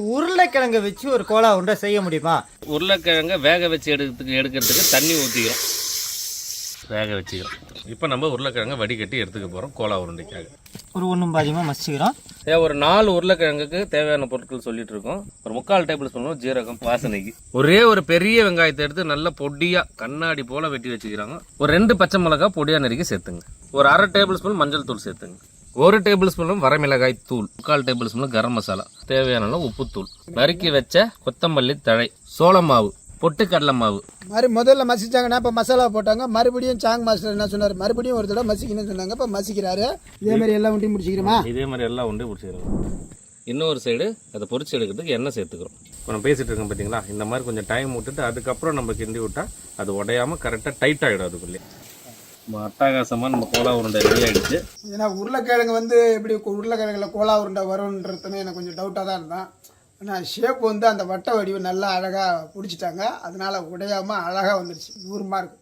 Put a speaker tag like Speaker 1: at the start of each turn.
Speaker 1: உருளைக்கிழங்கை வச்சு ஒரு கோலா உருண்டை செய்ய முடியுமா?
Speaker 2: உருளைக்கிழங்கை வேக வச்சு எடுக்கிறதுக்கு தண்ணி ஊற்றிக்கிறோம், வேக வச்சுக்கிறோம். இப்போ நம்ம உருளைக்கிழங்கை வடிகட்டி எடுத்துக்க போகிறோம் கோலா உருண்டைக்காக.
Speaker 1: ஒரு ஒன்றும் பாதியமாக மசிச்சுக்கிறோம்.
Speaker 2: ஒரு 4 உருளைக்கிழங்குக்கு தேவையான பொருட்கள் சொல்லிட்டு இருக்கோம். ஒரு 3/4 டேபிள் ஸ்பூன் ஜீரகம் வாசனைக்கு. ஒரே ஒரு பெரிய வெங்காயத்தை எடுத்து நல்லா பொடியாக கண்ணாடி போல் வெட்டி வச்சுக்கிறாங்க. ஒரு 2 பச்சை மிளகாய் பொடியாக நறுக்கி சேர்த்துங்க. ஒரு 1/2 டேபிள் ஸ்பூன் மஞ்சள் தூள் சேர்த்துங்க. 1 டேபிள் ஸ்பூன் வரமிளகாய் தூள், 3/4 டேபிள் ஸ்பூன் கரம் மசாலா, தேவையான உப்புத்தூள், நறுக்கி வச்ச கொத்தமல்லி தழை, சோள மாவு, பொட்டுக்கடலை மாவு.
Speaker 3: முதல்ல மசிச்சாங்கன்னா இப்போ மசாலா போட்டாங்க. மறுபடியும் சாங் மாஸ்டர் என்ன சொன்னார், மறுபடியும் ஒரு தடவை மசிக்கணும்னு சொன்னாங்க. இப்போ மசிக்கிறாரு. இதே மாதிரி எல்லாம் உண்டி முடிச்சுக்கிறோமா?
Speaker 2: இதே மாதிரி எல்லாம் உண்டி முடிச்சுக்கிறோம். இன்னொரு சைடு அதை பொரிச்சு எடுக்கிறதுக்கு எண்ணெய் சேர்த்துக்கிறோம். இப்போ நம்ம பேசிட்டு இருக்கோம் பார்த்தீங்களா, இந்த மாதிரி கொஞ்சம் டைம் விட்டுட்டு அதுக்கப்புறம் நம்ம கிண்டி விட்டா அது உடையாமல் கரெக்டாக டைட் ஆகிடும். அதுக்குள்ளே அட்டகாசமாக நம்ம கோலா உருண்டை ரெடி ஆகிடுச்சு.
Speaker 3: ஏன்னா உருளைக்கிழங்கு எப்படி உருளைக்கிழங்குல கோலா உருண்டை வரும்ன்றதுன்னு எனக்கு கொஞ்சம் டவுட்டாக தான் இருந்தேன். ஆனால் ஷேப் அந்த வட்ட வடிவு நல்லா அழகாக பிடிச்சிட்டாங்க. அதனால உடையாமல் அழகாக வந்துருச்சு. 100 மார்க்.